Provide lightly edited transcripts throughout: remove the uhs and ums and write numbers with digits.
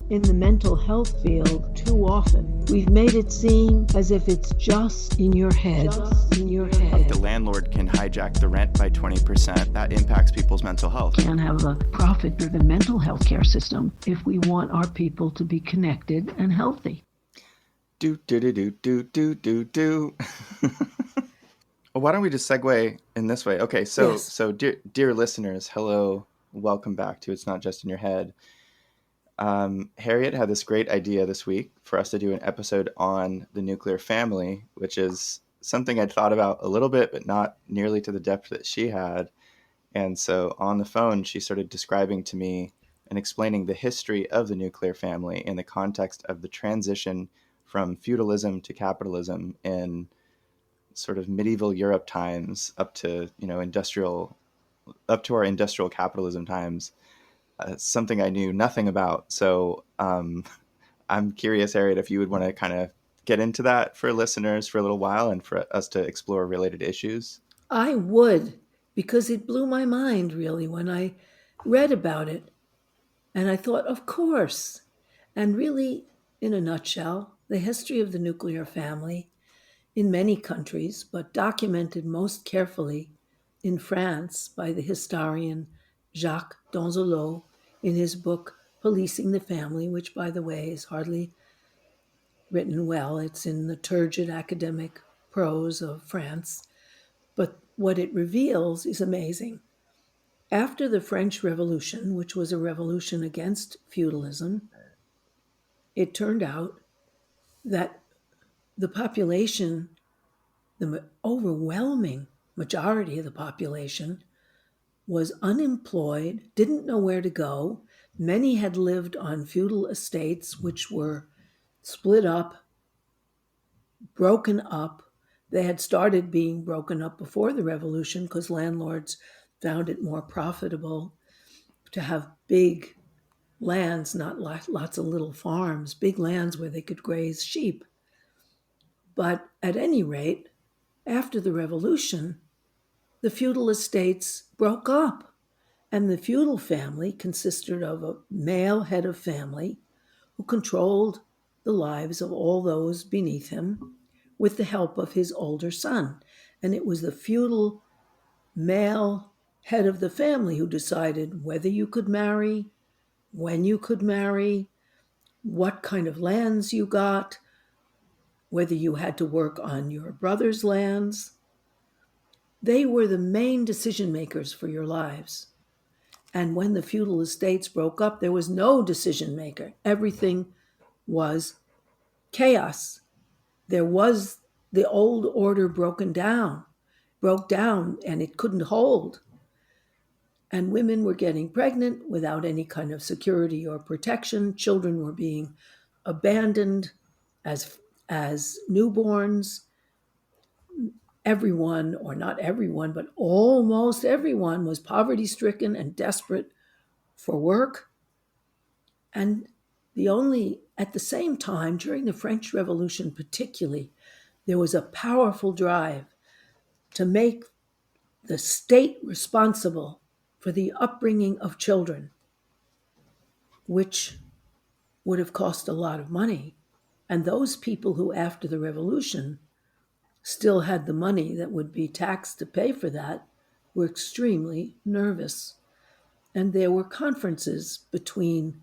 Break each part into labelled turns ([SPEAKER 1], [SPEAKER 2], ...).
[SPEAKER 1] In the mental health field, too often, we've made it seem as if it's just in your head.
[SPEAKER 2] The landlord can hijack the rent by 20%. That impacts people's mental health.
[SPEAKER 1] Can't have a profit-driven mental health care system if we want our people to be connected and healthy.
[SPEAKER 2] Do. Well, why don't we just segue in this way? Okay, so
[SPEAKER 1] Yes.
[SPEAKER 2] so dear listeners, hello, welcome back to It's Not Just in Your Head. Harriet had this great idea this week for us to do an episode on the nuclear family, which is something I'd thought about a little bit, but not nearly to the depth that she had. And so on the phone, she started describing to me and explaining the history of the nuclear family in the context of the transition from feudalism to capitalism in sort of medieval Europe times up to, up to our industrial capitalism times. Something I knew nothing about. So I'm curious, Harriet, if you would want to kind of get into that for listeners for a little while and for us to explore related issues.
[SPEAKER 1] I would, because it blew my mind, really, when I read about it. And I thought, of course. And really, in a nutshell, the history of the nuclear family in many countries, but documented most carefully in France by the historian Jacques Donzelot in his book Policing the Family, which, by the way, is hardly written well. It's in the turgid academic prose of France. But what it reveals is amazing. After the French Revolution, which was a revolution against feudalism, it turned out that the population, the overwhelming majority of the population, was unemployed, didn't know where to go. Many had lived on feudal estates, which were split up, broken up. They had started being broken up before the revolution because landlords found it more profitable to have big lands, not lots of little farms, big lands where they could graze sheep. But at any rate, after the revolution, the feudal estates broke up, and the feudal family consisted of a male head of family who controlled the lives of all those beneath him with the help of his older son. And it was the feudal male head of the family who decided whether you could marry, when you could marry, what kind of lands you got, whether you had to work on your brother's lands. They were the main decision makers for your lives. And when the feudal estates broke up, there was no decision maker. Everything was chaos. There was the old order broke down, and it couldn't hold. And women were getting pregnant without any kind of security or protection. Children were being abandoned as newborns. Everyone, or not everyone, but almost everyone, was poverty-stricken and desperate for work. And at the same time, during the French Revolution particularly, there was a powerful drive to make the state responsible for the upbringing of children, which would have cost a lot of money. And those people who, after the revolution, still had the money that would be taxed to pay for that were extremely nervous. And there were conferences between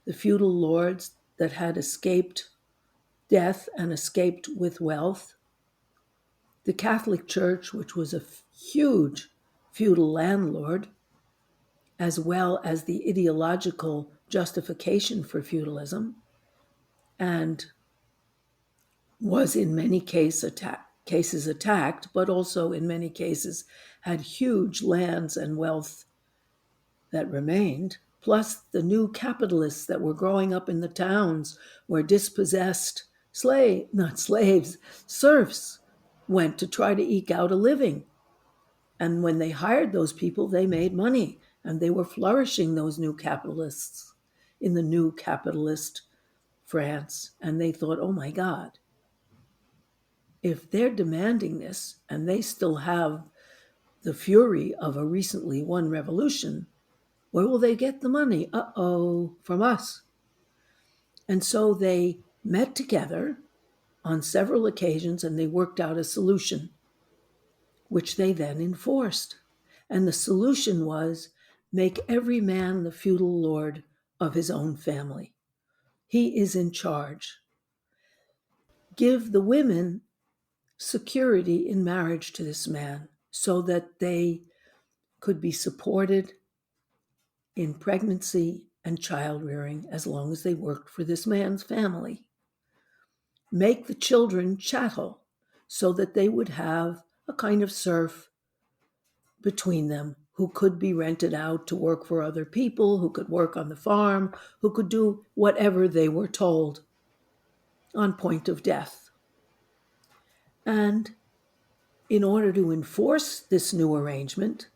[SPEAKER 1] the feudal lords that had escaped death and escaped with wealth, the Catholic Church, which was a huge feudal landlord, as well as the ideological justification for feudalism, and was in many cases attacked, but also in many cases had huge lands and wealth that remained, plus the new capitalists that were growing up in the towns where dispossessed serfs went to try to eke out a living. And when they hired those people, they made money, and they were flourishing, those new capitalists, in the new capitalist France. And they thought, oh my God, if they're demanding this and they still have the fury of a recently won revolution, where will they get the money? From us. And so they met together on several occasions and they worked out a solution, which they then enforced. And the solution was make every man the feudal lord of his own family. He is in charge. Give the women security in marriage to this man so that they could be supported in pregnancy and child rearing as long as they worked for this man's family. Make the children chattel so that they would have a kind of serf between them who could be rented out to work for other people, who could work on the farm, who could do whatever they were told on point of death. And in order to enforce this new arrangement,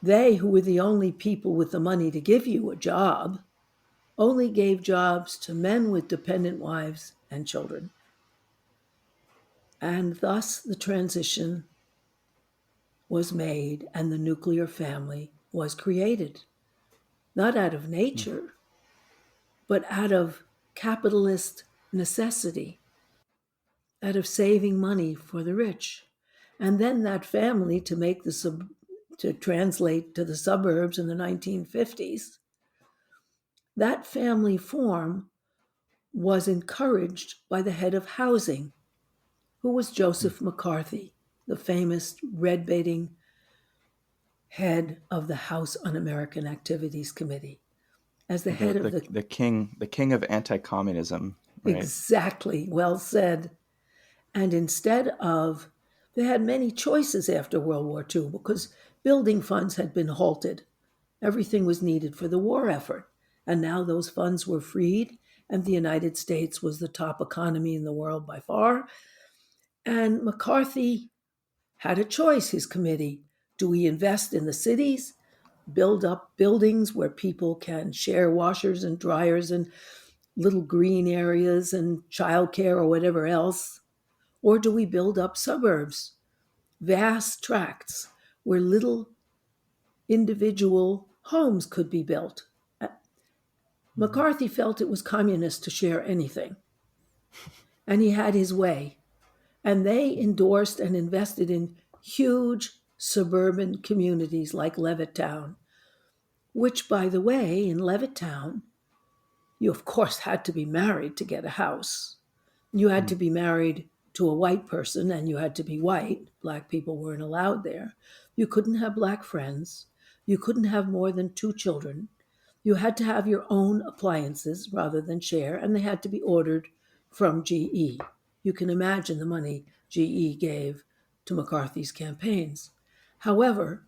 [SPEAKER 1] they, who were the only people with the money to give you a job, only gave jobs to men with dependent wives and children. And thus the transition was made and the nuclear family was created, not out of nature, but out of capitalist necessity, out of saving money for the rich. And then that family, to translate to the suburbs in the 1950s, that family form was encouraged by the head of housing, who was Joseph McCarthy, the famous red-baiting head of the House Un-American Activities Committee. As the head of
[SPEAKER 2] the king of anti-communism, right?
[SPEAKER 1] Exactly, well said. And instead of, they had many choices after World War II because building funds had been halted. Everything was needed for the war effort. And now those funds were freed, and the United States was the top economy in the world by far. And McCarthy had a choice, his committee. Do we invest in the cities, build up buildings where people can share washers and dryers and little green areas and childcare or whatever else? Or do we build up suburbs, vast tracts where little individual homes could be built? McCarthy felt it was communist to share anything, and he had his way. And they endorsed and invested in huge suburban communities like Levittown, which, by the way, in Levittown, you of course had to be married to get a house. You had to be married to a white person and you had to be white. Black people weren't allowed there. You couldn't have black friends. You couldn't have more than 2 children. You had to have your own appliances rather than share, and they had to be ordered from GE. You can imagine the money GE gave to McCarthy's campaigns. However,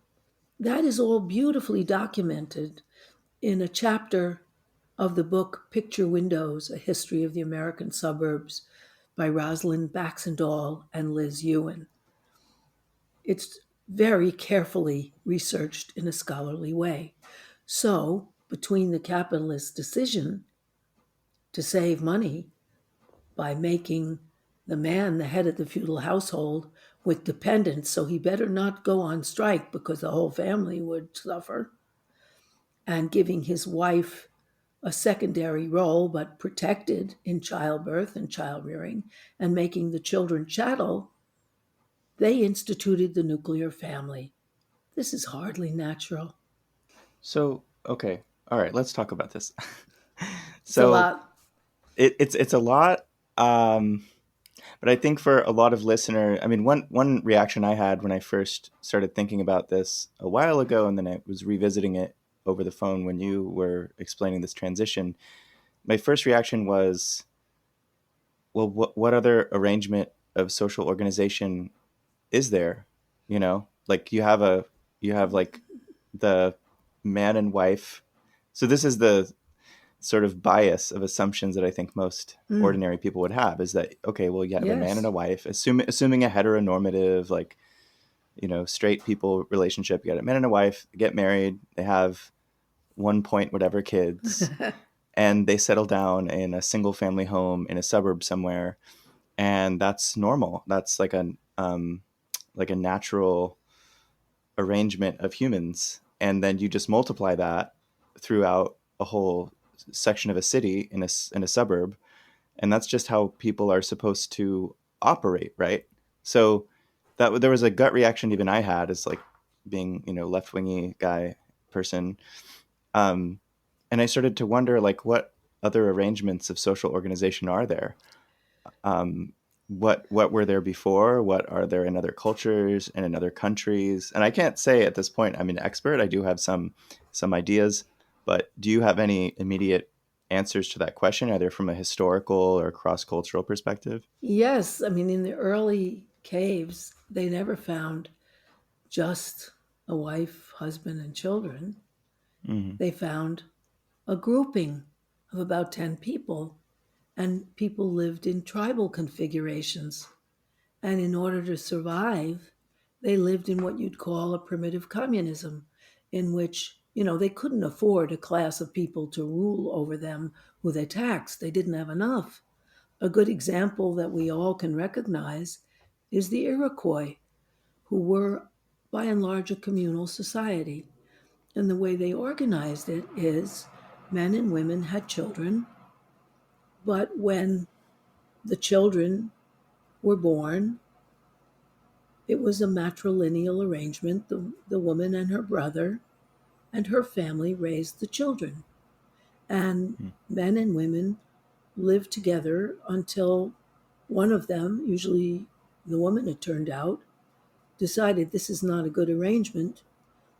[SPEAKER 1] that is all beautifully documented in a chapter of the book Picture Windows, A History of the American Suburbs by Rosalind Baxendall and Liz Ewan. It's very carefully researched in a scholarly way. So, between the capitalist decision to save money by making the man the head of the feudal household with dependents, so he better not go on strike because the whole family would suffer, and giving his wife a secondary role but protected in childbirth and child rearing, and making the children chattel, they instituted the nuclear family. This is hardly natural.
[SPEAKER 2] So, okay, all right, let's talk about this.
[SPEAKER 1] It's a
[SPEAKER 2] So
[SPEAKER 1] lot.
[SPEAKER 2] it's a lot, but I think for a lot of listener, I mean, one reaction I had when I first started thinking about this a while ago, and then I was revisiting it over the phone when you were explaining this transition. My first reaction was, well, what other arrangement of social organization is there? You know, like you have like the man and wife. So this is the sort of bias of assumptions that I think most
[SPEAKER 1] Mm,
[SPEAKER 2] ordinary people would have, is that, okay, well, you have a man and
[SPEAKER 1] yes.
[SPEAKER 2] a wife, assuming a heteronormative, like, straight people relationship. You got a man and a wife, they get married, they have 1 point whatever kids, and they settle down in a single family home in a suburb somewhere, and that's normal. That's like a natural arrangement of humans, and then you just multiply that throughout a whole section of a city in a suburb, and that's just how people are supposed to operate, right? So that there was a gut reaction even I had as like being, left wingy guy person, um, and I started to wonder like what other arrangements of social organization are there? um, what were there before? What are there in other cultures and in other countries? And I can't say at this point I'm an expert. I do have some ideas, but do you have any immediate answers to that question, either from a historical or cross cultural perspective?
[SPEAKER 1] Yes, I mean, in the early caves, they never found just a wife, husband, and children.
[SPEAKER 2] Mm-hmm.
[SPEAKER 1] They found a grouping of about 10 people, and people lived in tribal configurations. And in order to survive, they lived in what you'd call a primitive communism, in which, they couldn't afford a class of people to rule over them who they taxed. They didn't have enough. A good example that we all can recognize is the Iroquois, who were by and large a communal society. And the way they organized it is men and women had children, but when the children were born, it was a matrilineal arrangement. The woman and her brother and her family raised the children. And men and women lived together until one of them, usually the woman it turned out, decided this is not a good arrangement.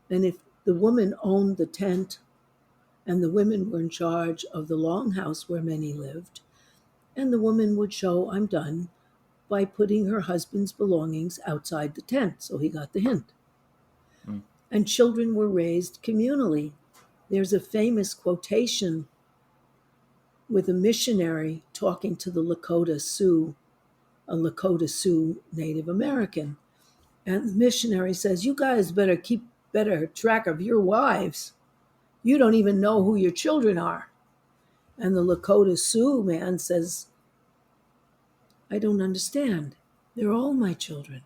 [SPEAKER 1] And if the woman owned the tent and the women were in charge of the longhouse where many lived, and the woman would show, I'm done, by putting her husband's belongings outside the tent. So he got the hint.
[SPEAKER 2] Mm-hmm.
[SPEAKER 1] And children were raised communally. There's a famous quotation with a missionary talking to the Lakota Sioux, a Lakota Sioux Native American. And the missionary says, you guys better keep better track of your wives. You don't even know who your children are. And the Lakota Sioux man says, I don't understand. They're all my children.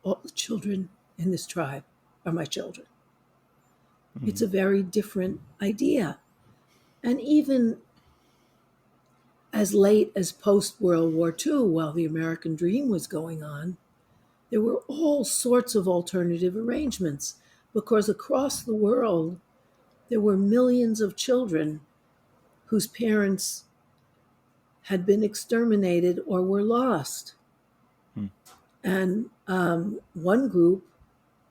[SPEAKER 1] All the children in this tribe are my children. It's
[SPEAKER 2] Mm-hmm.
[SPEAKER 1] a very different idea. And even as late as post World War II, while the American dream was going on, there were all sorts of alternative arrangements because across the world, there were millions of children whose parents had been exterminated or were lost. And one group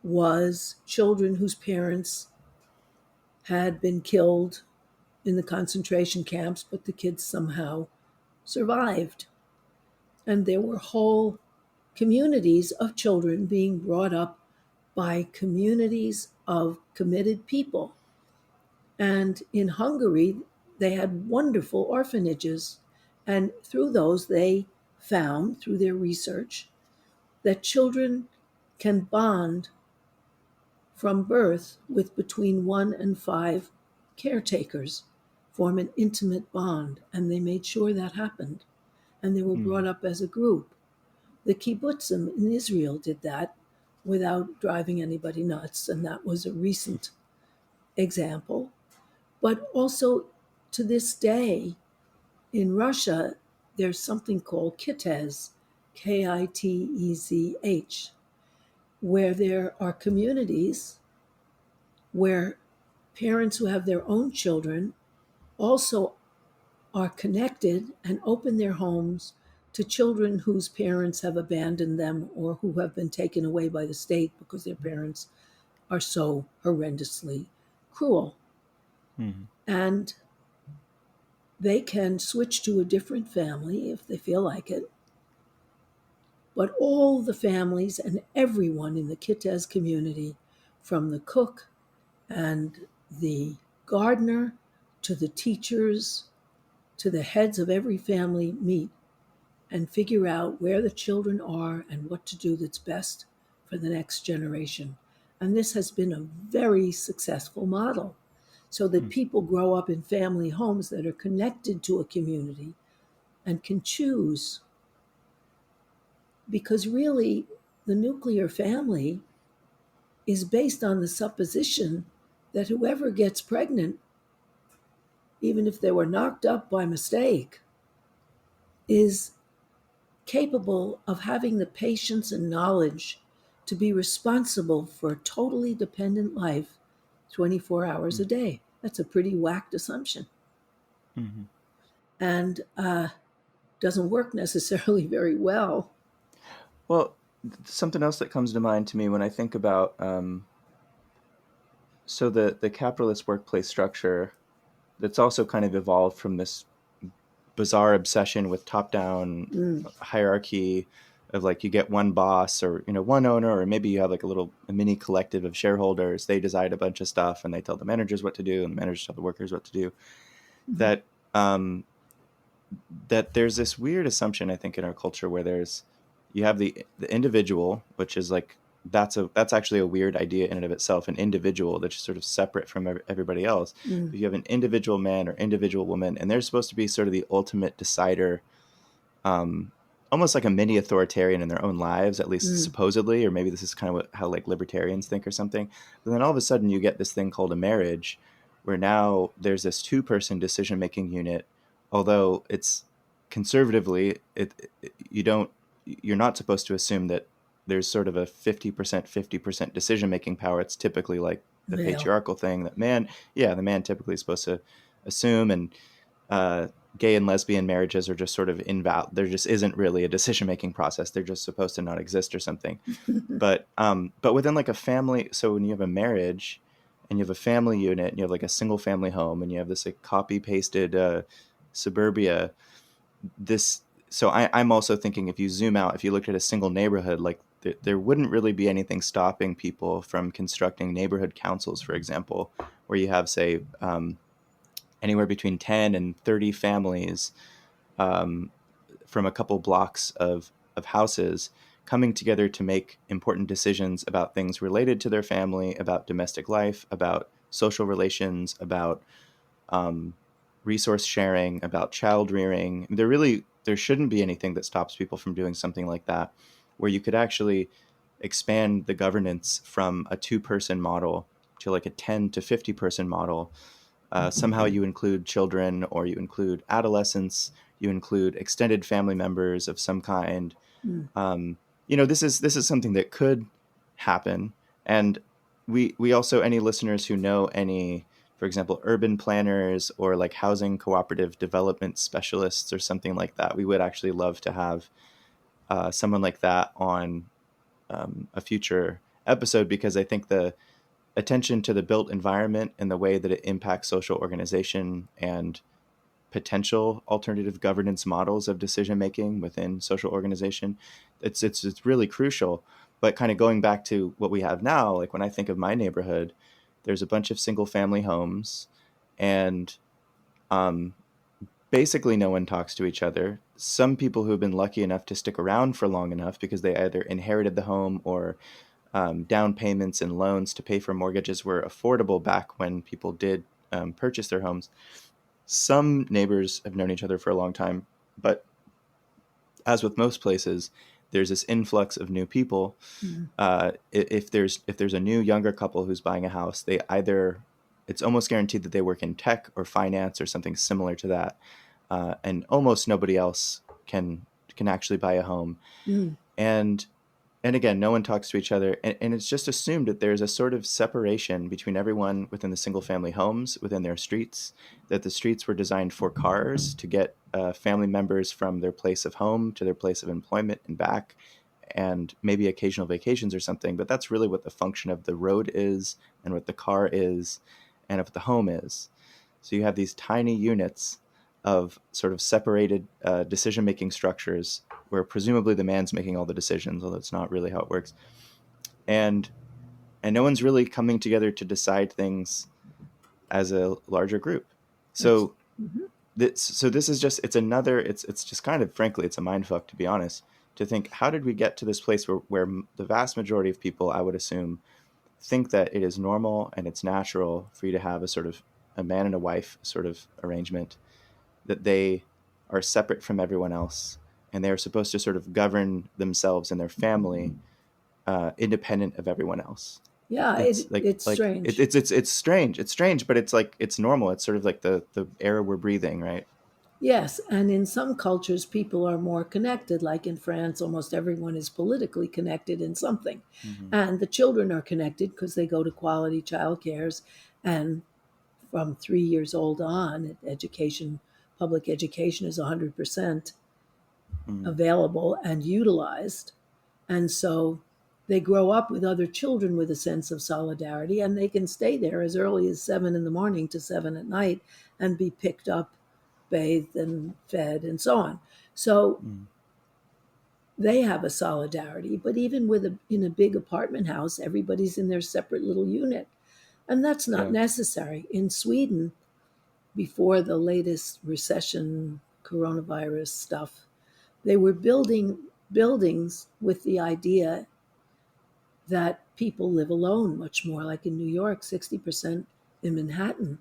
[SPEAKER 1] was children whose parents had been killed in the concentration camps, but the kids somehow survived. And there were whole communities of children being brought up by communities of committed people. And in Hungary, they had wonderful orphanages. And through those, they found, through their research, that children can bond from birth with between 1 and 5 caretakers, form an intimate bond. And they made sure that happened. And they were
[SPEAKER 2] Mm-hmm.
[SPEAKER 1] brought up as a group. The kibbutzim in Israel did that without driving anybody nuts. And that was a recent example. But also to this day, in Russia, there's something called kitez, Kitezh, where there are communities where parents who have their own children also are connected and open their homes to children whose parents have abandoned them or who have been taken away by the state because their parents are so horrendously cruel.
[SPEAKER 2] Mm-hmm.
[SPEAKER 1] And they can switch to a different family if they feel like it. But all the families and everyone in the Kitez community, from the cook and the gardener to the teachers to the heads of every family, meet and figure out where the children are and what to do that's best for the next generation. And this has been a very successful model so that people grow up in family homes that are connected to a community and can choose. Because really, the nuclear family is based on the supposition that whoever gets pregnant even if they were knocked up by mistake, is capable of having the patience and knowledge to be responsible for a totally dependent life 24 hours a day. That's a pretty whacked assumption
[SPEAKER 2] Mm-hmm.
[SPEAKER 1] and doesn't work necessarily very well.
[SPEAKER 2] Well, something else that comes to mind to me when I think about so the capitalist workplace structure that's also kind of evolved from this bizarre obsession with top down
[SPEAKER 1] Mm,
[SPEAKER 2] hierarchy of like you get one boss or one owner, or maybe you have like a mini collective of shareholders. They decide a bunch of stuff and they tell the managers what to do and the managers tell the workers what to do.
[SPEAKER 1] mhm,
[SPEAKER 2] That um, that there's this weird assumption I think in our culture where you have the individual, which is like that's actually a weird idea in and of itself, an individual that's sort of separate from everybody else.
[SPEAKER 1] mm,
[SPEAKER 2] But you have an individual man or individual woman, and they're supposed to be sort of the ultimate decider, um, almost like a mini authoritarian in their own lives, at least
[SPEAKER 1] mm.
[SPEAKER 2] supposedly, or maybe this is kind of how like libertarians think or something. But then all of a sudden you get this thing called a marriage, where now there's this two-person decision-making unit, although it's conservatively, you're not supposed to assume that there's sort of a 50% 50% decision-making power. It's typically like the
[SPEAKER 1] Male.
[SPEAKER 2] patriarchal thing that the man typically is supposed to assume, and uh, gay and lesbian marriages are just sort of invalid. There just isn't really a decision making process. They're just supposed to not exist or something. But within like a family, so when you have a marriage and you have a family unit and you have like a single family home and you have this like copy pasted suburbia, this so I'm also thinking if you zoom out, if you looked at a single neighborhood, like there wouldn't really be anything stopping people from constructing neighborhood councils, for example, where you have say anywhere between 10 and 30 families um, from a couple blocks of houses coming together to make important decisions about things related to their family, about domestic life, about social relations, about um, resource sharing, about child rearing. There shouldn't be anything that stops people from doing something like that, where you could actually expand the governance from a two-person model to like a 10 to 50 person model. Somehow you include children or you include adolescents, you include extended family members of some kind.
[SPEAKER 1] Mm.
[SPEAKER 2] um, this is something that could happen. And we also, any listeners who know any, for example, urban planners or like housing cooperative development specialists or something like that, we would actually love to have someone like that on a future episode, because I think the attention to the built environment and the way that it impacts social organization and potential alternative governance models of decision making within social organization, it's really crucial. But kind of going back to what we have now, like when I think of my neighborhood, there's a bunch of single family homes, and um, basically no one talks to each other. Some people who have been lucky enough to stick around for long enough because they either inherited the home or down payments and loans to pay for mortgages were affordable back when people did purchase their homes. Some neighbors have known each other for a long time, but as with most places, there's this influx of new people.
[SPEAKER 1] Mm.
[SPEAKER 2] If there's a new younger couple who's buying a house, they either it's almost guaranteed that they work in tech or finance or something similar to that, and almost nobody else can actually buy a home.
[SPEAKER 1] Mm.
[SPEAKER 2] And again, no one talks to each other, and it's just assumed that there's a sort of separation between everyone within the single family homes within their streets, that the streets were designed for cars to get family members from their place of home to their place of employment and back, and maybe occasional vacations or something. But that's really what the function of the road is, and what the car is, and what the home is. So you have these tiny units of sort of separated decision making structures where presumably the man's making all the decisions, although it's not really how it works. And no one's really coming together to decide things as a larger group.
[SPEAKER 1] That's.
[SPEAKER 2] So
[SPEAKER 1] Mhm.
[SPEAKER 2] this is just it's just kind of, frankly, it's a mind fuck, to be honest, to think, how did we get to this place where the vast majority of people, I would assume, think that it is normal and it's natural for you to have a sort of a man and a wife sort of arrangement, that they are separate from everyone else and they are supposed to sort of govern themselves and their family independent of everyone else.
[SPEAKER 1] Yeah,
[SPEAKER 2] It's
[SPEAKER 1] it's strange.
[SPEAKER 2] it's strange. It's strange, but it's like it's normal. It's sort of like the air we're breathing, right?
[SPEAKER 1] Yes, and in some cultures, people are more connected. Like in France, almost everyone is politically connected in something.
[SPEAKER 2] Hmm.
[SPEAKER 1] And the children are connected because they go to quality childcares. And from 3 years old on, education, public education is 100%
[SPEAKER 2] Hmm.
[SPEAKER 1] available and utilized. And so they grow up with other children with a sense of solidarity, and they can stay there as early as 7 in the morning to 7 at night and be picked up, bathed, and fed, and so on. So
[SPEAKER 2] Hmm.
[SPEAKER 1] they have a solidarity, but even in a big apartment house, everybody's in their separate little unit. And that's not
[SPEAKER 2] Yeah.
[SPEAKER 1] necessary. In Sweden, before the latest recession, coronavirus stuff, they were building buildings with the idea that people live alone much more. Like in New York, 60% in Manhattan,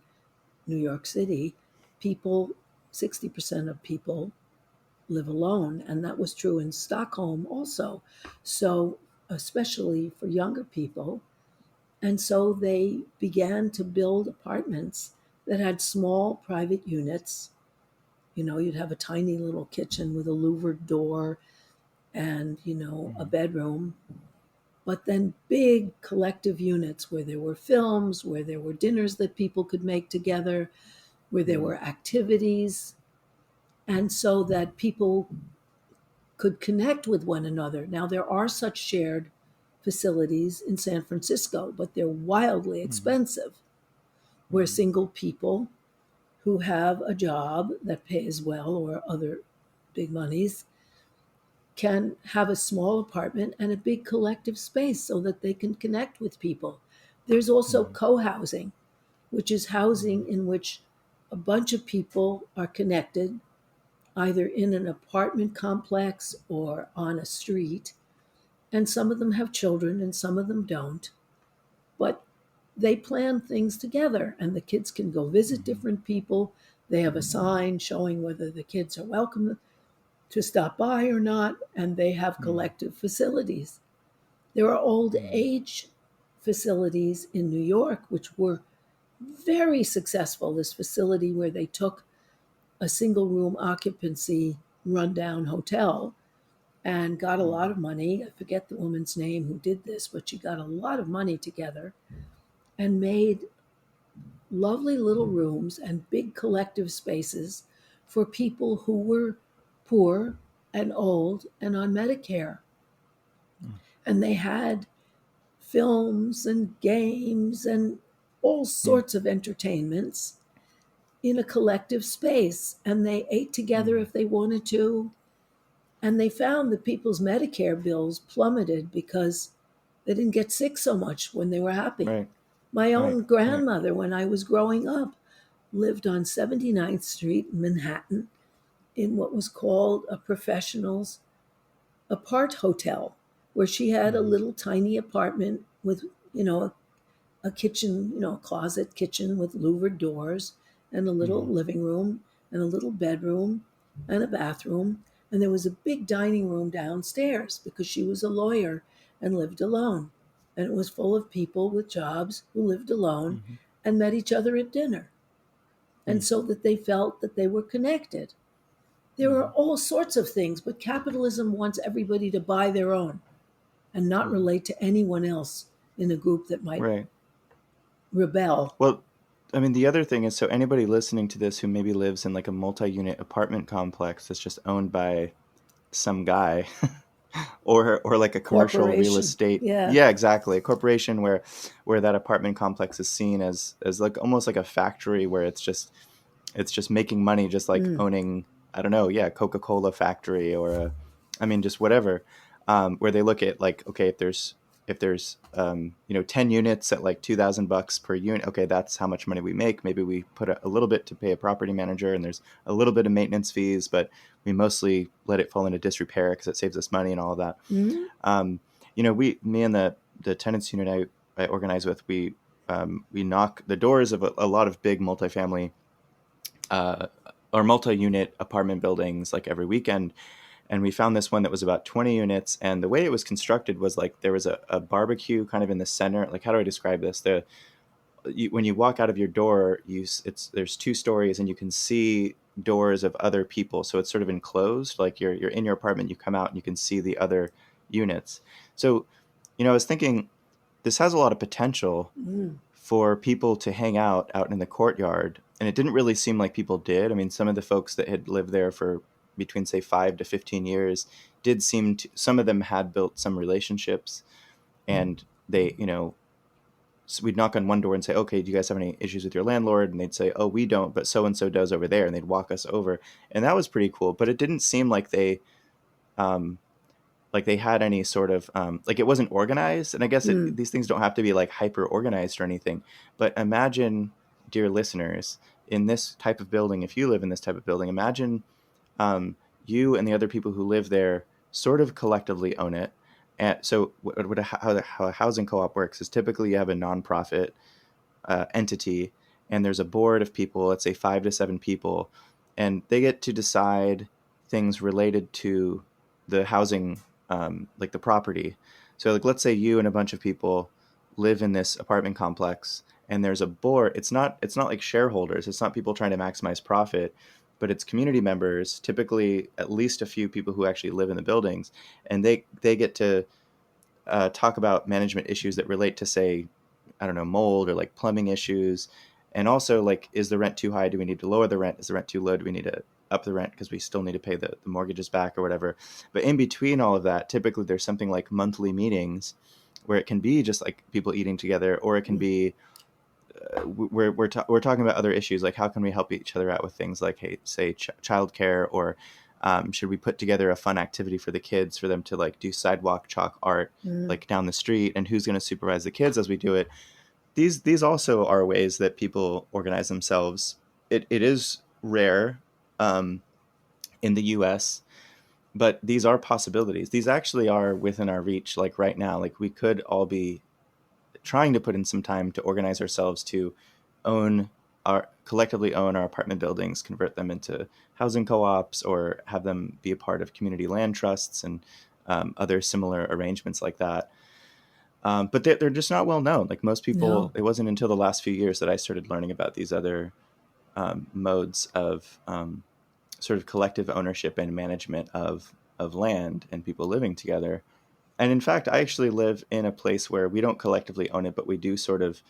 [SPEAKER 1] New York City, people, 60% of people live alone. And that was true in Stockholm also. So, especially for younger people. And so they began to build apartments that had small private units. You'd have a tiny little kitchen with a louvered door and, a
[SPEAKER 2] Hmm.
[SPEAKER 1] bedroom, but then big collective units where there were films, where there were dinners that people could make together, where there
[SPEAKER 2] Hmm.
[SPEAKER 1] were activities, and so that people could connect with one another. Now, there are such shared facilities in San Francisco, but they're wildly
[SPEAKER 2] Hmm.
[SPEAKER 1] expensive, where
[SPEAKER 2] Hmm.
[SPEAKER 1] single people who have a job that pays well or other big monies can have a small apartment and a big collective space so that they can connect with people. There's also
[SPEAKER 2] Hmm.
[SPEAKER 1] co housing, which is housing in which a bunch of people are connected, either in an apartment complex or on a street. And some of them have children and some of them don't. But they plan things together, and the kids can go visit
[SPEAKER 2] Hmm.
[SPEAKER 1] different people. They have a sign showing whether the kids are welcome to stop by or not, and they have
[SPEAKER 2] Hmm.
[SPEAKER 1] collective facilities. There are old
[SPEAKER 2] Hmm.
[SPEAKER 1] age facilities in New York, which were very successful. This facility where they took a single room occupancy rundown hotel and got a lot of money. I forget the woman's name who did this, but she got a lot of money together and made lovely little rooms and big collective spaces for people who were poor and old and on Medicare.
[SPEAKER 2] Hmm.
[SPEAKER 1] And they had films and games and all
[SPEAKER 2] Hmm.
[SPEAKER 1] sorts of entertainments in a collective space. And they ate together
[SPEAKER 2] Hmm.
[SPEAKER 1] if they wanted to. And they found that people's Medicare bills plummeted because they didn't get sick so much when they were happy.
[SPEAKER 2] Right.
[SPEAKER 1] My
[SPEAKER 2] Right.
[SPEAKER 1] own
[SPEAKER 2] Right.
[SPEAKER 1] grandmother, when I was growing up, lived on 79th Street in Manhattan in what was called a professional's apart hotel, where she had a
[SPEAKER 2] Hmm.
[SPEAKER 1] little tiny apartment with, you know, a kitchen, a closet kitchen with louvered doors and a little
[SPEAKER 2] Hmm.
[SPEAKER 1] living room and a little bedroom and a bathroom. And there was a big dining room downstairs because she was a lawyer and lived alone. And it was full of people with jobs who lived alone
[SPEAKER 2] Hmm.
[SPEAKER 1] and met each other at dinner. And
[SPEAKER 2] Hmm.
[SPEAKER 1] so that they felt that they were connected. There are
[SPEAKER 2] Hmm.
[SPEAKER 1] all sorts of things, but capitalism wants everybody to buy their own and not
[SPEAKER 2] Hmm.
[SPEAKER 1] relate to anyone else in a group that might
[SPEAKER 2] Right.
[SPEAKER 1] rebel.
[SPEAKER 2] Well, I mean, the other thing is, so anybody listening to this who maybe lives in like a multi-unit apartment complex that's just owned by some guy, or like a commercial real
[SPEAKER 1] Corporation.
[SPEAKER 2] estate,
[SPEAKER 1] Yeah.
[SPEAKER 2] yeah, exactly, a corporation where that apartment complex is seen as like almost like a factory where it's just making money, just like
[SPEAKER 1] Mm.
[SPEAKER 2] owning, I don't know, yeah, Coca-Cola factory or I mean, just whatever, where they look at like, okay, if there's 10 units at like $2,000 per unit, okay, that's how much money we make. Maybe we put a little bit to pay a property manager, and there's a little bit of maintenance fees, but we mostly let it fall into disrepair because it saves us money and all of that.
[SPEAKER 1] Mm.
[SPEAKER 2] um, me and the tenants unit I organize with, we knock the doors of a lot of big multifamily uh, or multi-unit apartment buildings like every weekend, And we found this one that was about 20 units. And the way it was constructed was like there was a barbecue kind of in the center. Like, how do I describe this? When you walk out of your door, there's 2 stories, and you can see doors of other people. So it's sort of enclosed, like you're in your apartment, you come out and you can see the other units. So, I was thinking this has a lot of potential
[SPEAKER 1] Mm.
[SPEAKER 2] for people to hang out in the courtyard. And it didn't really seem like people did. I mean, some of the folks that had lived there for between, say, 5 to 15 years did seem to, some of them had built some relationships, and they, so we'd knock on one door and say, okay, do you guys have any issues with your landlord? And they'd say, oh, we don't, but so-and-so does over there. And they'd walk us over. And that was pretty cool. But it didn't seem um, like they had any sort of, like it wasn't organized. And I guess
[SPEAKER 1] Mm.
[SPEAKER 2] these things don't have to be like hyper organized or anything. But imagine, dear listeners, in this type of building, if you live in this type of building, imagine um, you and the other people who live there sort of collectively own it. And so how a housing co-op works is typically you have a nonprofit entity, and there's a board of people, let's say 5 to 7 people, and they get to decide things related to the housing, like the property. So, like, let's say you and a bunch of people live in this apartment complex, and there's a board. It's not like shareholders. It's not people trying to maximize profit, but it's community members, typically at least a few people who actually live in the buildings, and they get to talk about management issues that relate to, say, I don't know, mold or like plumbing issues. And also, like, is the rent too high? Do we need to lower the rent? Is the rent too low? Do we need to up the rent because we still need to pay the mortgages back or whatever? But in between all of that, typically there's something like monthly meetings where it can be just like people eating together, or it can be we're talking about other issues, like how can we help each other out with things like, hey, say childcare, or should we put together a fun activity for the kids for them to like do sidewalk chalk art
[SPEAKER 1] Mm.
[SPEAKER 2] like down the street, and who's going to supervise the kids as we do it? These also are ways that people organize themselves. It is rare um, in the US, but these are possibilities. These actually are within our reach, like right now. Like, we could all be trying to put in some time to organize ourselves to own collectively own our apartment buildings, convert them into housing co-ops, or have them be a part of community land trusts and other similar arrangements like that. But they're just not well known. Like, most people,
[SPEAKER 1] No.
[SPEAKER 2] it wasn't until the last few years that I started learning about these other modes of sort of collective ownership and management of land and people living together. And in fact, I actually live in a place where we don't collectively own it, but we do sort of.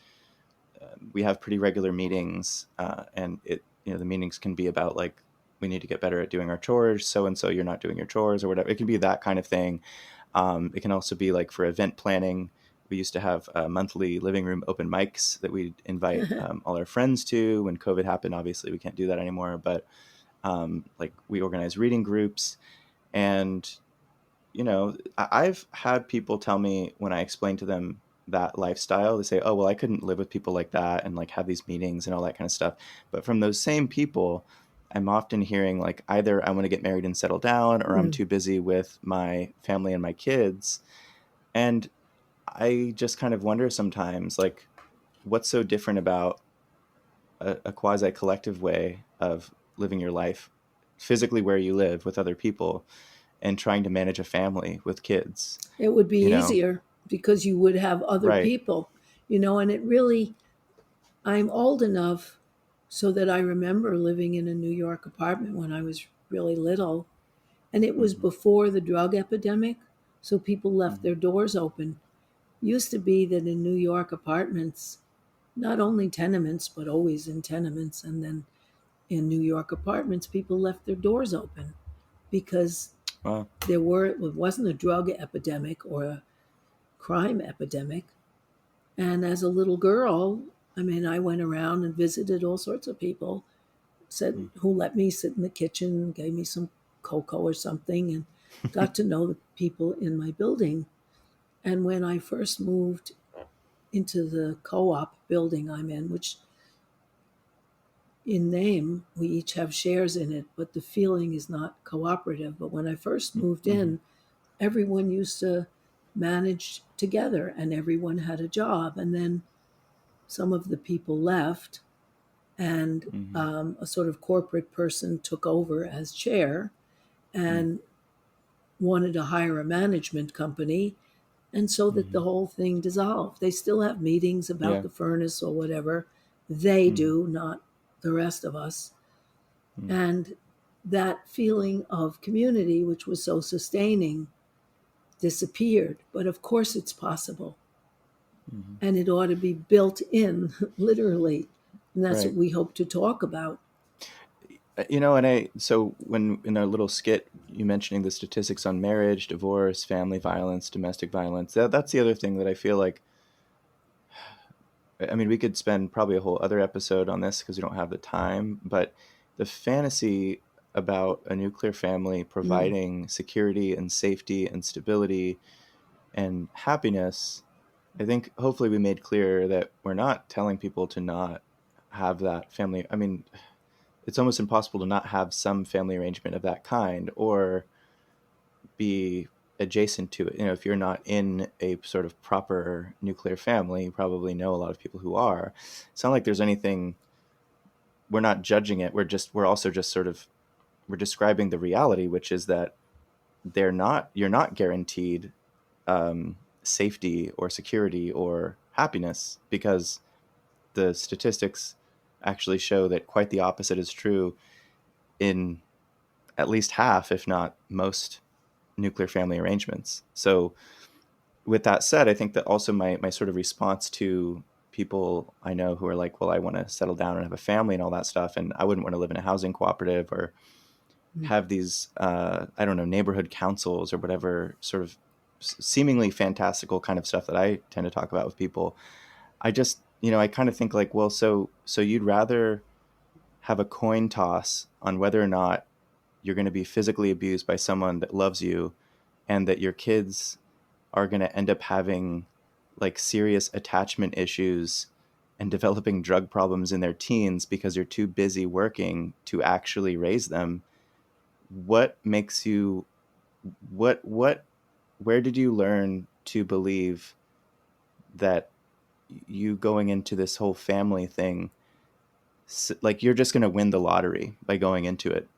[SPEAKER 2] We have pretty regular meetings, and the meetings can be about like, we need to get better at doing our chores. So and so, you're not doing your chores or whatever. It can be that kind of thing. It can also be like for event planning. We used to have monthly living room open mics that we'd invite all our friends to. When COVID happened, obviously we can't do that anymore. But like, we organize reading groups, and I've had people tell me when I explain to them that lifestyle, they say, "Oh, well, I couldn't live with people like that and like have these meetings and all that kind of stuff." But from those same people, I'm often hearing like, either I want to get married and settle down, or I'm
[SPEAKER 1] Mm.
[SPEAKER 2] too busy with my family and my kids. And I just kind of wonder sometimes, like, what's so different about a quasi collective way of living your life physically where you live with other people, and trying to manage a family with kids,
[SPEAKER 1] It would be
[SPEAKER 2] you know?
[SPEAKER 1] easier because you would have other
[SPEAKER 2] Right.
[SPEAKER 1] people, and it really, I'm old enough so that I remember living in a New York apartment when I was really little. And it was
[SPEAKER 2] Hmm.
[SPEAKER 1] before the drug epidemic. So people left
[SPEAKER 2] Hmm.
[SPEAKER 1] their doors open. Used to be that in New York apartments, not only tenements, but always in tenements, and then in New York apartments, people left their doors open because
[SPEAKER 2] Well,
[SPEAKER 1] it wasn't a drug epidemic or a crime epidemic. And as a little girl, I mean, I went around and visited all sorts of people, said
[SPEAKER 2] mm,
[SPEAKER 1] who let me sit in the kitchen, gave me some cocoa or something, and got to know the people in my building. And when I first moved into the co-op building I'm in, which in name we each have shares in it, but the feeling is not cooperative. But when I first moved
[SPEAKER 2] mm-hmm,
[SPEAKER 1] in, everyone used to manage together and everyone had a job. And then some of the people left, and
[SPEAKER 2] mm-hmm,
[SPEAKER 1] a sort of corporate person took over as chair.
[SPEAKER 2] mm,
[SPEAKER 1] And wanted to hire a management company, and so that the
[SPEAKER 2] Mm-hmm.
[SPEAKER 1] whole thing dissolved. They still have meetings about
[SPEAKER 2] Yeah.
[SPEAKER 1] the furnace or whatever. They
[SPEAKER 2] Mm-hmm.
[SPEAKER 1] do, not the rest of us.
[SPEAKER 2] Mm-hmm.
[SPEAKER 1] And that feeling of community, which was so sustaining, disappeared. But of course, it's possible.
[SPEAKER 2] Mm-hmm.
[SPEAKER 1] And it ought to be built in, literally. And that's what
[SPEAKER 2] Right.
[SPEAKER 1] we hope to talk about.
[SPEAKER 2] And so when in our little skit, you mentioning the statistics on marriage, divorce, family violence, domestic violence, that's the other thing that I feel like, I mean, we could spend probably a whole other episode on this because we don't have the time, but the fantasy about a nuclear family
[SPEAKER 1] Mm,
[SPEAKER 2] providing security and safety and stability and happiness, I think hopefully we made clear that we're not telling people to not have that family. I mean, it's almost impossible to not have some family arrangement of that kind or be adjacent to it. If you're not in a sort of proper nuclear family, you probably know a lot of people who are. It's not like there's anything, we're not judging it. We're also just sort of, we're describing the reality, which is that you're not guaranteed safety or security or happiness because the statistics actually show that quite the opposite is true in at least half, if not most, nuclear family arrangements. So, with that said, I think that also my sort of response to people I know who are like, well, I want to settle down and have a family and all that stuff, and I wouldn't want to live in a housing cooperative or
[SPEAKER 1] mm,
[SPEAKER 2] have these, I don't know, neighborhood councils or whatever sort of seemingly fantastical kind of stuff that I tend to talk about with people. I just, I kind of think like, well, so you'd rather have a coin toss on whether or not you're going to be physically abused by someone that loves you and that your kids are going to end up having like serious attachment issues and developing drug problems in their teens because you're too busy working to actually raise them. What makes you, what where did you learn to believe that you going into this whole family thing, like you're just going to win the lottery by going into it,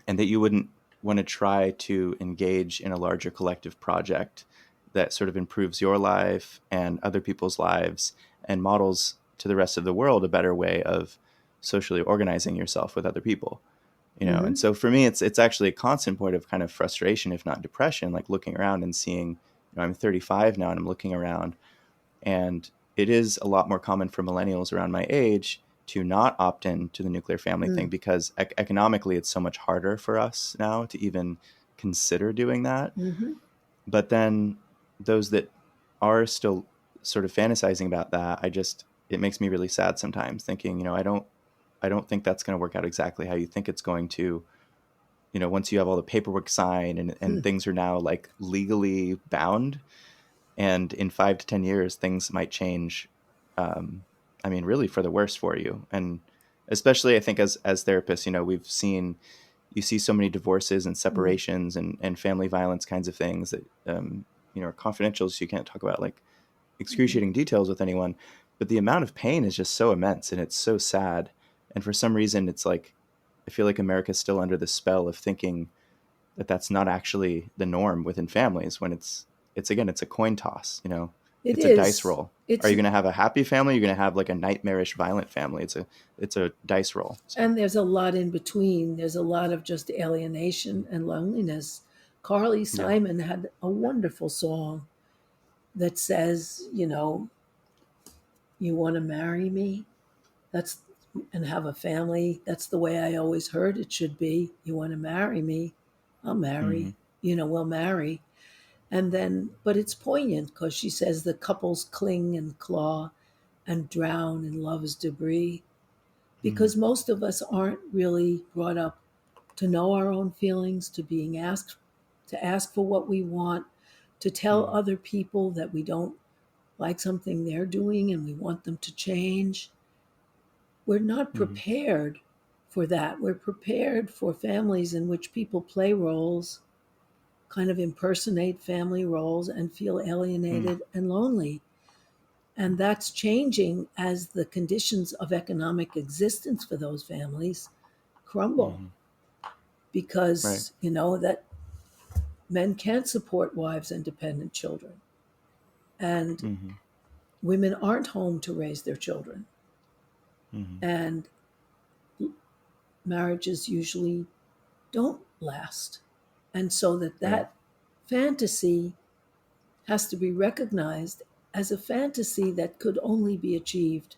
[SPEAKER 2] and that you wouldn't want to try to engage in a larger collective project that sort of improves your life and other people's lives and models to the rest of the world a better way of socially organizing yourself with other people. And
[SPEAKER 1] mm,
[SPEAKER 2] so for me, it's actually a constant point of kind of frustration, if not depression, like looking around and seeing, I'm 35 now and I'm looking around, and it is a lot more common for millennials around my age to not opt in to the nuclear family thing
[SPEAKER 1] mm,
[SPEAKER 2] because economically it's so much harder for us now to even consider doing that.
[SPEAKER 1] mm-hmm.
[SPEAKER 2] But then those that are still sort of fantasizing about that, it makes me really sad sometimes thinking, I don't think that's going to work out exactly how you think it's going to. Once you have all the paperwork signed and
[SPEAKER 1] Mm.
[SPEAKER 2] things are now like legally bound, and in 5 to 10 years things might change, um, I mean really for the worse for you. And especially I think as therapists, you see so many divorces and
[SPEAKER 1] Mm,
[SPEAKER 2] separations and family violence kinds of things that are confidential, so you can't talk about like
[SPEAKER 1] mm.
[SPEAKER 2] excruciating details with anyone, but the amount of pain is just so immense and it's so sad. And for some reason it's like I feel like America's still under the spell of thinking that that's not actually the norm within families when it's again it's a coin toss.
[SPEAKER 1] It
[SPEAKER 2] It's a dice
[SPEAKER 1] is.
[SPEAKER 2] roll. Are
[SPEAKER 1] It's
[SPEAKER 2] you going to have a happy family? You're going to have like a nightmarish violent family. It's a dice roll. So
[SPEAKER 1] And there's a lot in between. There's a lot of just alienation and loneliness. Carly
[SPEAKER 2] yeah.
[SPEAKER 1] Simon had a wonderful song that says, you want to marry me? That's and have a family. That's the way I always heard it should be. You want to marry me? I'll
[SPEAKER 2] Mm-hmm.
[SPEAKER 1] marry. We'll marry. And then, but it's poignant because she says the couples cling and claw and drown in love's debris
[SPEAKER 2] Mm-hmm.
[SPEAKER 1] because most of us aren't really brought up to know our own feelings, to ask for what we want, to tell
[SPEAKER 2] Mm-hmm.
[SPEAKER 1] other people that we don't like something they're doing and we want them to change. We're not
[SPEAKER 2] Mm-hmm.
[SPEAKER 1] prepared for that. We're prepared for families in which people play roles, kind of impersonate family roles, and feel alienated and lonely. And that's changing as the conditions of economic existence for those families crumble
[SPEAKER 2] Mm-hmm. Right.
[SPEAKER 1] because, that men can't support wives and dependent children, and
[SPEAKER 2] Mm-hmm.
[SPEAKER 1] women aren't home to raise their children,
[SPEAKER 2] Mm-hmm.
[SPEAKER 1] and marriages usually don't last. And so
[SPEAKER 2] Right.
[SPEAKER 1] that fantasy has to be recognized as a fantasy that could only be achieved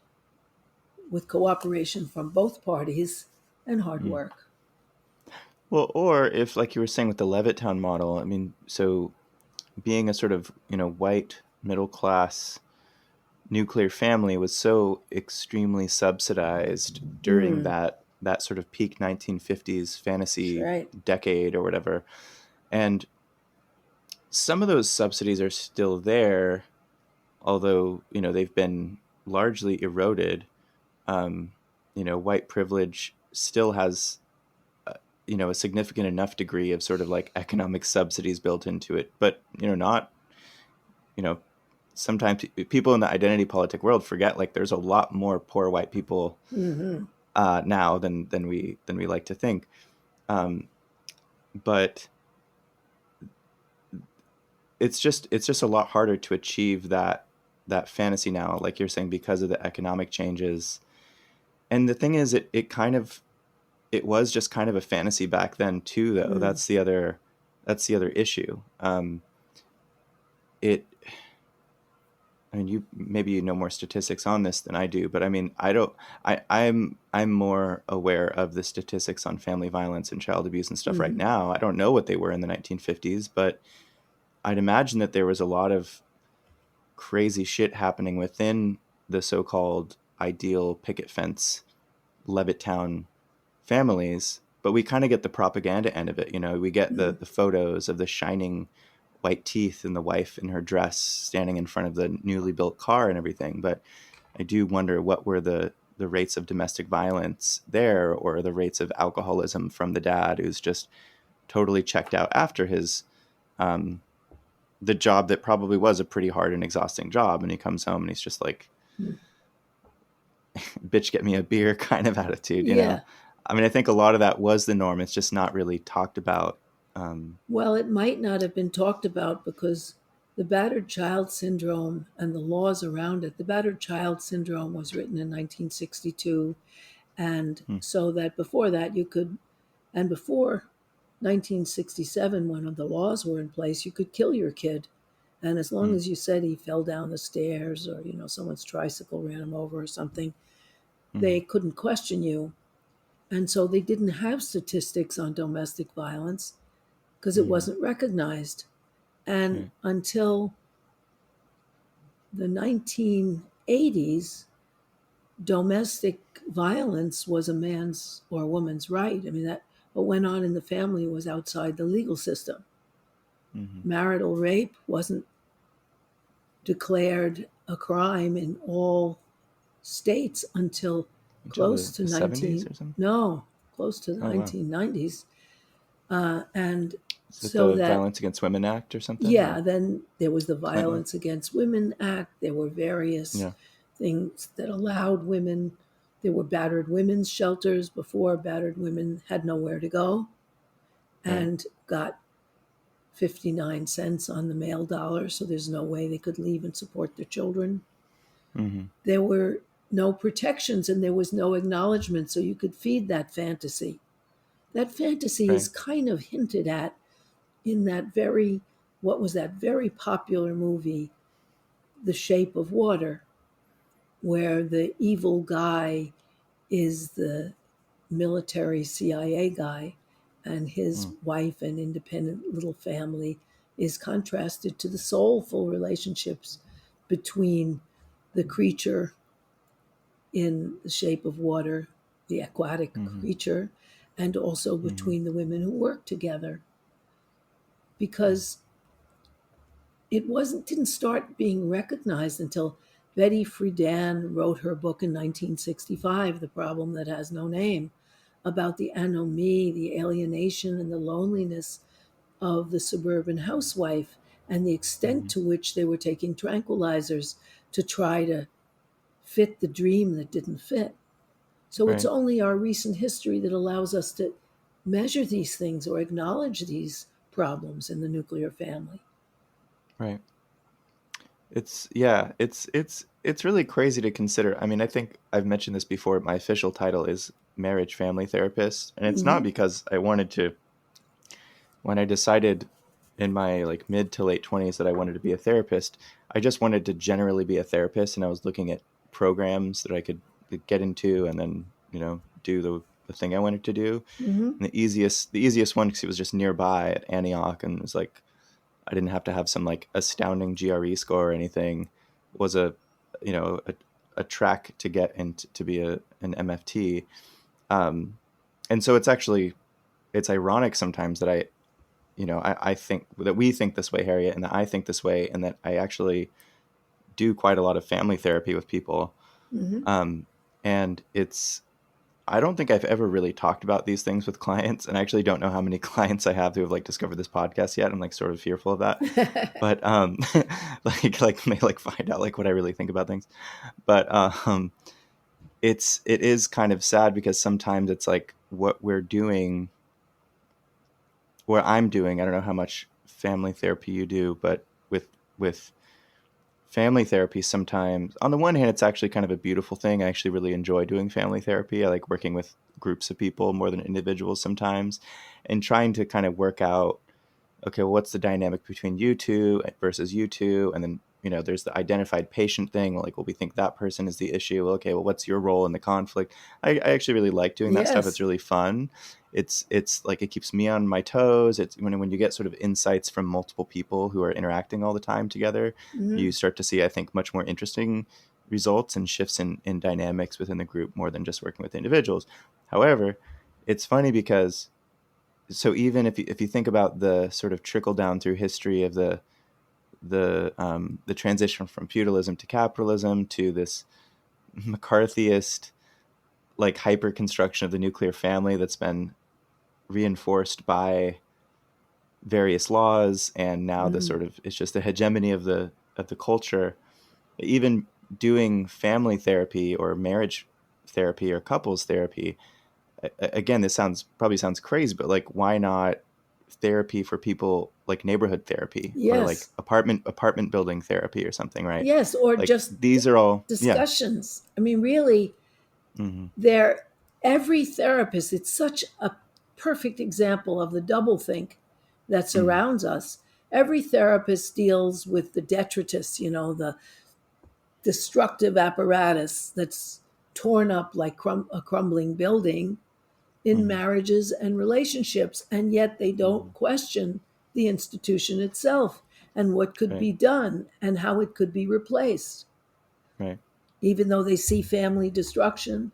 [SPEAKER 1] with cooperation from both parties and hard
[SPEAKER 2] Mm.
[SPEAKER 1] work.
[SPEAKER 2] Well, or if, like you were saying with the Levittown model, I mean, so being a sort of, white middle class nuclear family was so extremely subsidized during
[SPEAKER 1] Mm,
[SPEAKER 2] that sort of peak 1950s
[SPEAKER 1] that's
[SPEAKER 2] fantasy
[SPEAKER 1] right.
[SPEAKER 2] decade or whatever. And some of those subsidies are still there, although, they've been largely eroded. Um, white privilege still has a significant enough degree of sort of like economic subsidies built into it, but not you know sometimes people in the identity politic world forget like there's a lot more poor white people
[SPEAKER 1] Mm-hmm.
[SPEAKER 2] now than we like to think. um, but it's just a lot harder to achieve that fantasy now, like you're saying, because of the economic changes. And the thing is, it was just kind of a fantasy back then too, though.
[SPEAKER 1] Mm.
[SPEAKER 2] That's the other issue. It I mean, you know more statistics on this than I do, but I mean, I don't. I'm more aware of the statistics on family violence and child abuse and stuff right
[SPEAKER 1] Mm-hmm.
[SPEAKER 2] now. I don't know what they were in the 1950s, but I'd imagine that there was a lot of crazy shit happening within the so-called ideal picket fence Levittown families. But we kind of get the propaganda end of it. We get
[SPEAKER 1] Mm-hmm.
[SPEAKER 2] the photos of the shining white teeth and the wife in her dress standing in front of the newly built car and everything. But I do wonder what were the rates of domestic violence there, or the rates of alcoholism from the dad who's just totally checked out after his um, the job that probably was a pretty hard and exhausting job, and he comes home and he's just like, bitch, get me a beer kind of attitude.
[SPEAKER 1] Yeah.
[SPEAKER 2] I mean, I think a lot of that was the norm. It's just not really talked about.
[SPEAKER 1] Well, it might not have been talked about because the battered child syndrome and the laws around it, the battered child syndrome was written in 1962. And
[SPEAKER 2] Hmm.
[SPEAKER 1] so that before that, and before 1967, when the laws were in place, you could kill your kid. And as long
[SPEAKER 2] Hmm.
[SPEAKER 1] as you said he fell down the stairs or, someone's tricycle ran him over or something,
[SPEAKER 2] Hmm.
[SPEAKER 1] they couldn't question you. And so they didn't have statistics on domestic violence because it
[SPEAKER 2] Hmm.
[SPEAKER 1] wasn't recognized. And
[SPEAKER 2] Right.
[SPEAKER 1] until the 1980s, domestic violence was a man's or a woman's right. I mean, that what went on in the family was outside the legal system.
[SPEAKER 2] Hmm.
[SPEAKER 1] Marital rape wasn't declared a crime in all states until
[SPEAKER 2] Until
[SPEAKER 1] close
[SPEAKER 2] the,
[SPEAKER 1] to
[SPEAKER 2] the 70s
[SPEAKER 1] 19
[SPEAKER 2] or something.
[SPEAKER 1] no close to the
[SPEAKER 2] Oh wow.
[SPEAKER 1] 1990s. And
[SPEAKER 2] Is it
[SPEAKER 1] so
[SPEAKER 2] the
[SPEAKER 1] that,
[SPEAKER 2] Violence Against Women Act or something?
[SPEAKER 1] yeah,
[SPEAKER 2] Or
[SPEAKER 1] then there was the
[SPEAKER 2] Clinton?
[SPEAKER 1] Violence Against Women Act. There were various
[SPEAKER 2] Yeah.
[SPEAKER 1] things that allowed women. There were battered women's shelters before. Battered women had nowhere to go
[SPEAKER 2] Right.
[SPEAKER 1] and got 59 cents on the mail dollar, so there's no way they could leave and support their children.
[SPEAKER 2] Hmm.
[SPEAKER 1] There were no protections and there was no acknowledgement, so you could feed that fantasy. That fantasy is
[SPEAKER 2] Right.
[SPEAKER 1] kind of hinted at in what was that very popular movie, The Shape of Water, where the evil guy is the military CIA guy, and his
[SPEAKER 2] Mm.
[SPEAKER 1] wife and independent little family is contrasted to the soulful relationships between the creature in the shape of water, the aquatic
[SPEAKER 2] Hmm.
[SPEAKER 1] creature, and also
[SPEAKER 2] Hmm.
[SPEAKER 1] between the women who work together.
[SPEAKER 2] Mm.
[SPEAKER 1] Because it didn't start being recognized until Betty Friedan wrote her book in 1965, The Problem That Has No Name, about the anomie, the alienation, and the loneliness of the suburban housewife and the extent
[SPEAKER 2] Hmm.
[SPEAKER 1] to which they were taking tranquilizers to try to fit the dream that didn't fit. So it's
[SPEAKER 2] Right.
[SPEAKER 1] only our recent history that allows us to measure these things or acknowledge these problems in the nuclear family.
[SPEAKER 2] Right. It's really crazy to consider. I mean, I think I've mentioned this before. My official title is marriage family therapist, and it's not
[SPEAKER 1] Hmm.
[SPEAKER 2] because I wanted to. When I decided in my like mid to late 20s that I wanted to be a therapist, I just wanted to generally be a therapist, and I was looking at programs that I could get into, and then do the thing I wanted to do.
[SPEAKER 1] Hmm.
[SPEAKER 2] And the easiest one, because it was just nearby at Antioch, and it was like I didn't have to have some like astounding GRE score or anything. Was you know a, a track to get into to be an MFT. Um, and so it's ironic sometimes that I think that we think this way, Harriet, and that I think this way, and that I actually do quite a lot of family therapy with people.
[SPEAKER 1] Hmm.
[SPEAKER 2] Um, and I don't think I've ever really talked about these things with clients, and I actually don't know how many clients I have who have like discovered this podcast yet. I'm like sort of fearful of that, but like may like find out like what I really think about things. But it is kind of sad because sometimes it's like what we're doing, what I'm doing. I don't know how much family therapy you do, but with family therapy, sometimes on the one hand it's actually kind of a beautiful thing. I actually really enjoy doing family therapy. I like working with groups of people more than individuals sometimes, and trying to kind of work out, okay, well, what's the dynamic between you two versus you two? And then, there's the identified patient thing. Like, well, we think that person is the issue. Well, okay, well, what's your role in the conflict? I actually really like doing that stuff. It's
[SPEAKER 1] Yes.
[SPEAKER 2] really fun. It's like it keeps me on my toes. It's when you get sort of insights from multiple people who are interacting all the time together,
[SPEAKER 1] Hmm.
[SPEAKER 2] you start to see, I think, much more interesting results and shifts in dynamics within the group more than just working with individuals. However, it's funny because even if you think about the sort of trickle down through history of the transition from feudalism to capitalism to this McCarthyist like hyper construction of the nuclear family that's been reinforced by various laws, and now the
[SPEAKER 1] Hmm.
[SPEAKER 2] sort of it's just the hegemony of the culture. Even doing family therapy or marriage therapy or couples therapy, again, this probably sounds crazy, but like, why not therapy for people, like neighborhood therapy or like
[SPEAKER 1] Yes.
[SPEAKER 2] apartment building therapy or something, right?
[SPEAKER 1] Yes. Or
[SPEAKER 2] Like
[SPEAKER 1] just
[SPEAKER 2] these are all, yeah.
[SPEAKER 1] discussions. I mean, really,
[SPEAKER 2] Hmm.
[SPEAKER 1] there, every therapist, it's such a perfect example of the doublethink that
[SPEAKER 2] Hmm.
[SPEAKER 1] surrounds us. Every therapist deals with the detritus, the destructive apparatus that's torn up like a crumbling building in
[SPEAKER 2] Hmm.
[SPEAKER 1] marriages and relationships, and yet they
[SPEAKER 2] Hmm.
[SPEAKER 1] don't question the institution itself and what could
[SPEAKER 2] Right.
[SPEAKER 1] be done and how it could be replaced,
[SPEAKER 2] Right.
[SPEAKER 1] even though they see family destruction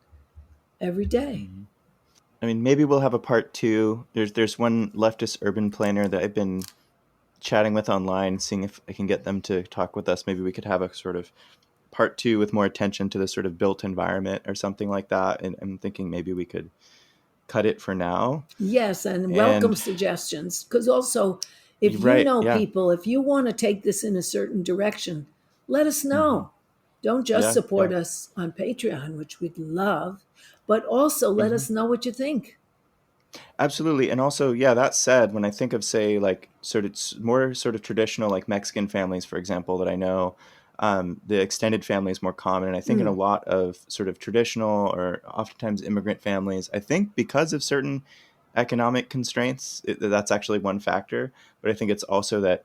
[SPEAKER 1] every day.
[SPEAKER 2] Hmm. I mean, maybe we'll have a part two. There's one leftist urban planner that I've been chatting with online, seeing if I can get them to talk with us. Maybe we could have a sort of part two with more attention to the sort of built environment or something like that. And I'm thinking maybe we could cut it for now.
[SPEAKER 1] Yes, and welcome
[SPEAKER 2] And
[SPEAKER 1] suggestions. Because also, if
[SPEAKER 2] you're
[SPEAKER 1] you
[SPEAKER 2] right.
[SPEAKER 1] know
[SPEAKER 2] Yeah.
[SPEAKER 1] people, if you want to take this in a certain direction, let us
[SPEAKER 2] Hmm.
[SPEAKER 1] know. Don't just
[SPEAKER 2] Yeah. Yeah.
[SPEAKER 1] support us on Patreon, which we'd love, but also let
[SPEAKER 2] Hmm.
[SPEAKER 1] us know what you think.
[SPEAKER 2] Absolutely. And also, yeah, that said, when I think of, say, like sort of more sort of traditional, like Mexican families, for example, that I know, the extended family is more common. And I think in a
[SPEAKER 1] Mm,
[SPEAKER 2] lot of sort of traditional or oftentimes immigrant families, I think because of certain economic constraints, that's actually one factor. But I think it's also that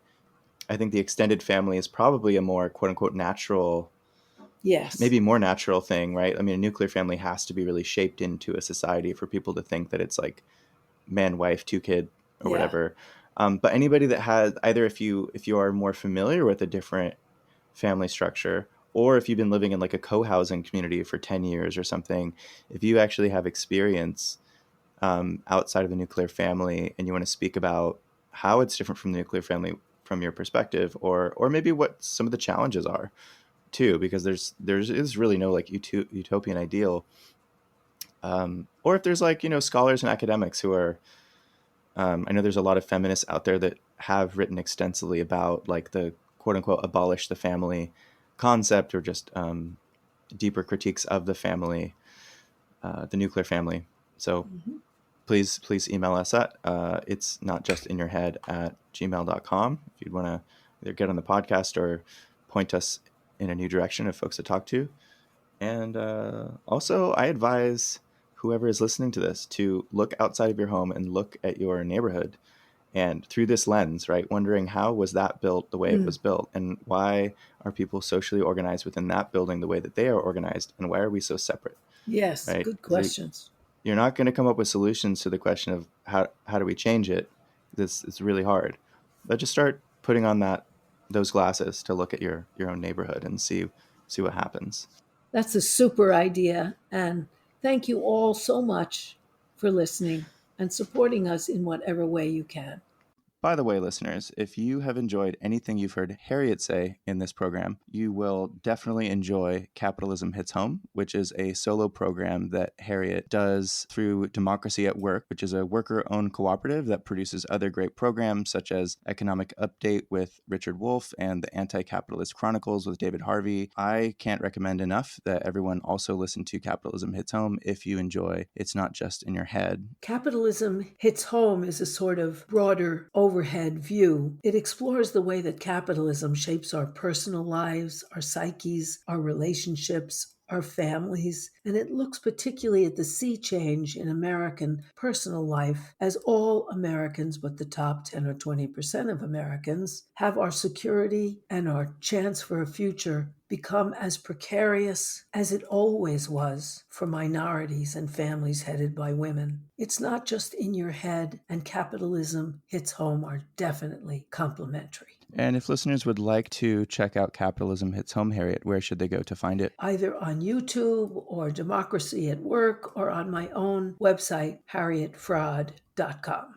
[SPEAKER 2] I think the extended family is probably a more quote unquote natural,
[SPEAKER 1] yes.
[SPEAKER 2] maybe more natural thing, right? I mean, a nuclear family has to be really shaped into a society for people to think that it's like man, wife, two kid, or
[SPEAKER 1] Yeah.
[SPEAKER 2] whatever. But anybody that has either, if you are more familiar with a different family structure, or if you've been living in like a co-housing community for 10 years or something, if you actually have experience outside of the nuclear family, and you want to speak about how it's different from the nuclear family from your perspective, or maybe what some of the challenges are too, because there's is really no like utopian ideal. Or if there's like scholars and academics who are, I know there's a lot of feminists out there that have written extensively about like the quote unquote abolish the family concept, or just deeper critiques of the family, the nuclear family. So
[SPEAKER 1] Mhm.
[SPEAKER 2] please email us at it's not just in your head at gmail.com if you'd want to either get on the podcast or point us in a new direction of folks to talk to. And also, I advise whoever is listening to this to look outside of your home and look at your neighborhood, and through this lens, right, wondering how was that built the way it
[SPEAKER 1] Mm.
[SPEAKER 2] was built, and why are people socially organized within that building the way that they are organized, and why are we so separate,
[SPEAKER 1] Yes,
[SPEAKER 2] right?
[SPEAKER 1] good
[SPEAKER 2] Because
[SPEAKER 1] questions.
[SPEAKER 2] you're not going to come up with solutions to the question of how do we change it. This it's really hard, but just start putting on those glasses to look at your own neighborhood and see what happens.
[SPEAKER 1] That's a super idea. And thank you all so much for listening and supporting us in whatever way you can.
[SPEAKER 2] By the way, listeners, if you have enjoyed anything you've heard Harriet say in this program, you will definitely enjoy Capitalism Hits Home, which is a solo program that Harriet does through Democracy at Work, which is a worker owned cooperative that produces other great programs such as Economic Update with Richard Wolff and the Anti Capitalist Chronicles with David Harvey. I can't recommend enough that everyone also listen to Capitalism Hits Home if you enjoy It's Not Just in Your Head.
[SPEAKER 1] Capitalism Hits Home is a sort of broader overhead view. It explores the way that capitalism shapes our personal lives, our psyches, our relationships, our families, and it looks particularly at the sea change in American personal life as all Americans, but the top 10 or 20% of Americans, have our security and our chance for a future become as precarious as it always was for minorities and families headed by women. It's not just in your head, and Capitalism Hits Home are definitely complementary.
[SPEAKER 2] And if listeners would like to check out Capitalism Hits Home, Harriet, where should they go to find it?
[SPEAKER 1] Either on YouTube or Democracy at Work or on my own website, harrietfraud.com.